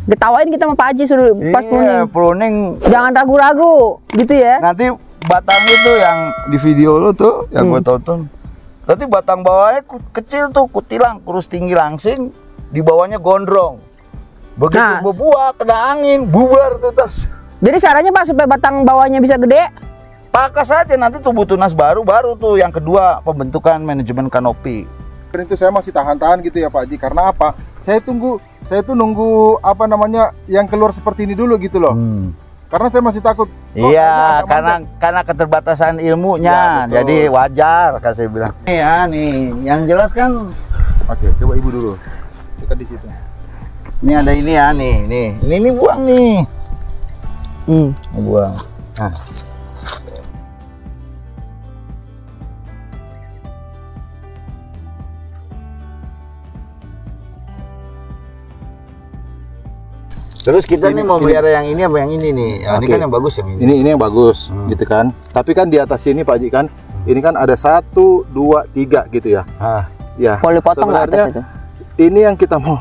Ketawain kita sama Pak Haji suruh pas pruning. Jangan ragu-ragu gitu ya. Nanti batang itu yang di video lu tuh yang gue tonton. Nanti batang bawahnya kecil tuh, kutilang, kurus tinggi langsing, di bawahnya gondrong. Begitu berbuah kena angin, bubar tuh tas. Jadi caranya Pak supaya batang bawahnya bisa gede? Pakas aja, nanti tumbuh tunas baru tuh yang kedua, pembentukan manajemen kanopi. Itu saya masih tahan-tahan gitu ya Pak Haji, karena apa? Saya tuh nunggu apa namanya yang keluar seperti ini dulu gitu loh. Karena saya masih takut. Iya, karena keterbatasan ilmunya, ya, jadi wajar kan saya bilang. Ya nih, yang jelas kan. Oke, coba ibu dulu. Kita di situ. Ini ada ini ya nih, ini buang nih. Buang. Nah. Terus kita nih mau pelihara yang ini apa yang ini nih? Ya, ini kan yang bagus yang ini. Ini yang bagus, gitu kan. Tapi kan di atas sini Pak Haji kan, ini kan ada 1, 2, 3 gitu ya. Ya. Boleh potong nggak atas itu? Ini yang kita mau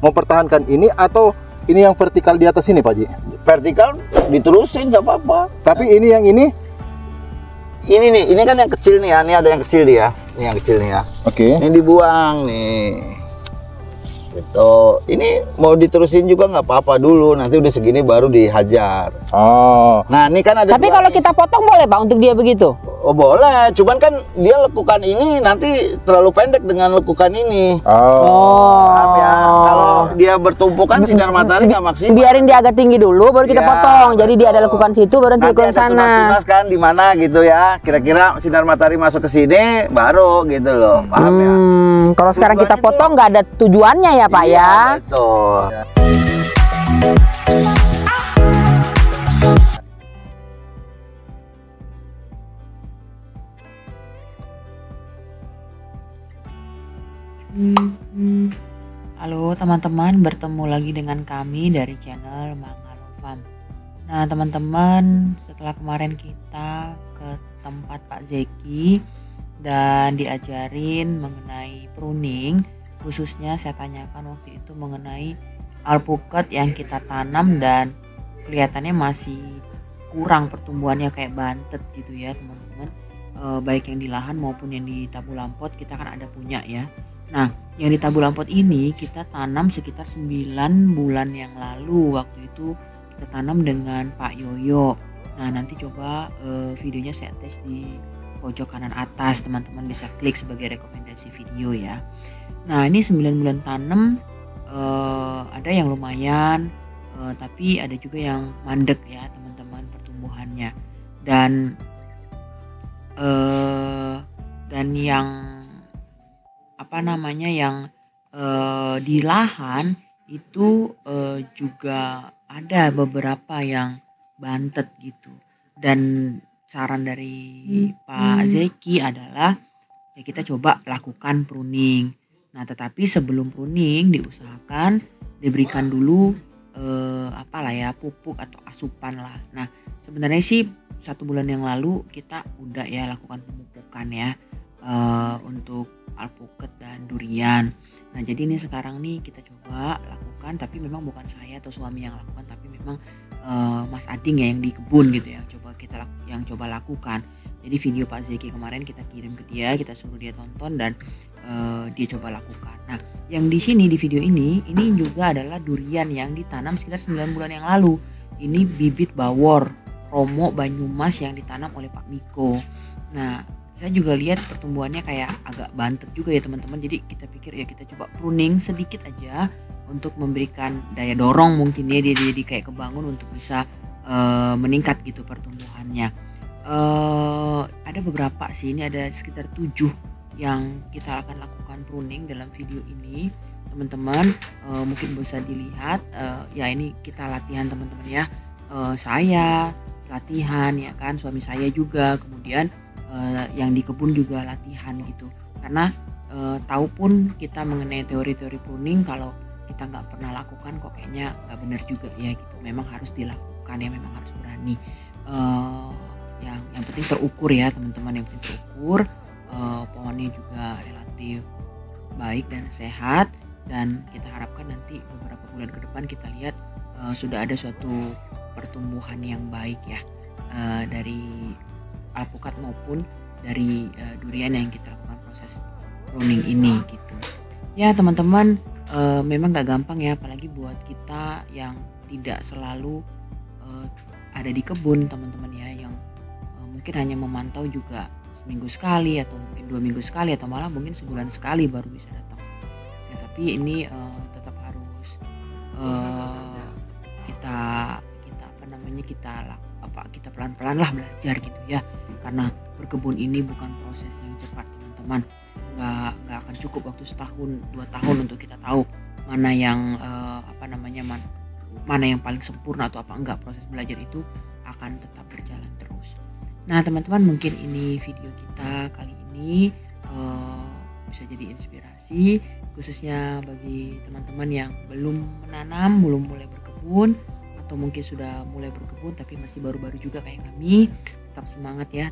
pertahankan ini atau ini yang vertikal di atas ini Pak Haji? Vertikal diterusin nggak apa-apa. Tapi ini yang ini nih, ini kan yang kecil nih ya. Ini ada yang kecil nih ya. Ini yang kecil nih ya. Oke. Ini dibuang nih. Gitu. Ini mau diterusin juga nggak apa-apa dulu. Nanti udah segini baru dihajar. Oh. Nah ini kan ada. Tapi kalau kita potong boleh Pak untuk dia begitu? Oh boleh. Cuman kan dia lekukan ini nanti terlalu pendek dengan lekukan ini. Paham ya? Kalau dia bertumpukan sinar matahari nggak maksimal. Biarin dia agak tinggi dulu baru kita potong. Jadi dia ada lekukan situ baru nanti lekukan sana. Tunas-tunas kan di mana gitu ya. Kira-kira sinar matahari masuk ke sini baru gitu loh. Paham ya? Kalau sekarang kita potong nggak ada tujuannya ya Pak ya. Betul. Halo teman-teman, bertemu lagi dengan kami dari channel Mangalo Farm. Nah teman-teman, setelah kemarin kita ke tempat Pak Zeki dan diajarin mengenai pruning, khususnya saya tanyakan waktu itu mengenai alpukat yang kita tanam dan kelihatannya masih kurang pertumbuhannya kayak bantet gitu ya teman-teman. Baik yang di lahan maupun yang di tabulampot kita kan ada punya ya. Nah yang di tabulampot ini kita tanam sekitar 9 bulan yang lalu. Waktu itu kita tanam dengan Pak Yoyo. Nah nanti coba videonya saya tes di pojok kanan atas, teman-teman bisa klik sebagai rekomendasi video ya. Nah ini 9 bulan tanam, ada yang lumayan, tapi ada juga yang mandek ya teman-teman pertumbuhannya. Dan yang apa namanya yang di lahan itu juga ada beberapa yang bantet gitu. Dan saran dari Pak Zeki adalah ya kita coba lakukan pruning. Nah tetapi sebelum pruning diusahakan diberikan dulu pupuk atau asupan lah. Nah sebenarnya sih 1 bulan yang lalu kita udah ya lakukan pemupukan ya untuk alpukat dan durian. Nah jadi ini sekarang nih kita coba lakukan, tapi memang bukan saya atau suami yang lakukan, tapi memang Mas Ading ya yang di kebun gitu ya coba lakukan. Jadi video Pak Zeki kemarin kita kirim ke dia, kita suruh dia tonton dan dia coba lakukan. Nah yang di sini di video ini juga adalah durian yang ditanam sekitar 9 bulan yang lalu. Ini bibit bawor Romo Banyumas yang ditanam oleh Pak Miko. Nah saya juga lihat pertumbuhannya kayak agak bantet juga ya teman-teman. Jadi kita pikir ya kita coba pruning sedikit aja untuk memberikan daya dorong mungkin ya dia jadi kayak kebangun untuk bisa meningkat gitu pertumbuhannya. Ada beberapa sih, ini ada sekitar 7 yang kita akan lakukan pruning dalam video ini teman-teman. Mungkin bisa dilihat ya ini kita latihan teman-teman ya. Saya latihan ya kan, suami saya juga, kemudian yang di kebun juga latihan gitu. Karena tahu pun kita mengenai teori-teori pruning, kalau kita nggak pernah lakukan kok kayaknya nggak benar juga ya gitu. Memang harus dilakukan ya, memang harus berani. Yang penting terukur ya teman-teman, yang penting terukur. Pohonnya juga relatif baik dan sehat. dan kita harapkan nanti beberapa bulan ke depan kita lihat sudah ada suatu pertumbuhan yang baik ya dari alpukat maupun dari durian yang kita lakukan proses pruning ini gitu. Ya teman-teman, memang gak gampang ya, apalagi buat kita yang tidak selalu ada di kebun teman-teman ya, yang mungkin hanya memantau juga seminggu sekali atau mungkin 2 minggu sekali atau malah mungkin sebulan sekali baru bisa datang. Ya, tapi ini tetap harus kita pelan-pelan lah belajar gitu ya, karena berkebun ini bukan proses yang cepat teman-teman. Nggak akan cukup waktu setahun 2 tahun untuk kita tahu mana yang mana yang paling sempurna atau apa enggak. Proses belajar itu akan tetap berjalan terus. Nah teman-teman, mungkin ini video kita kali ini bisa jadi inspirasi khususnya bagi teman-teman yang belum menanam, belum mulai berkebun, atau mungkin sudah mulai berkebun tapi masih baru-baru juga kayak kami. Tetap semangat ya.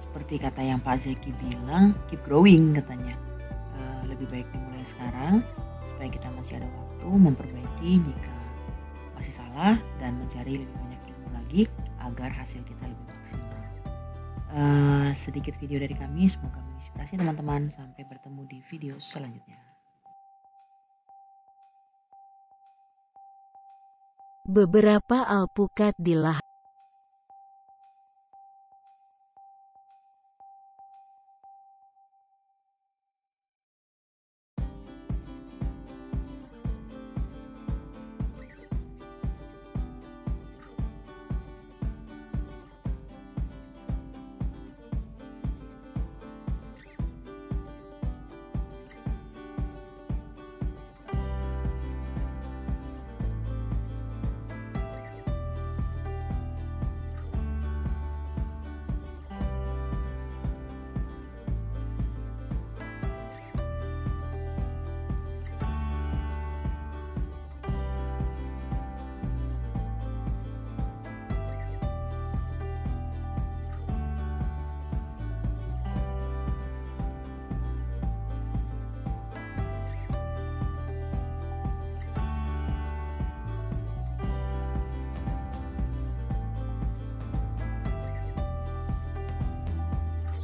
Seperti kata yang Pak Zeki bilang, keep growing katanya. Lebih baik dimulai sekarang supaya kita masih ada waktu memperbaiki jika masih salah dan mencari lebih banyak ilmu lagi agar hasil kita lebih maksimal. Sedikit video dari kami, semoga menginspirasi teman-teman. Sampai bertemu di video selanjutnya. Beberapa alpukat di lahan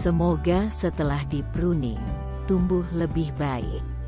semoga setelah di pruning tumbuh lebih baik.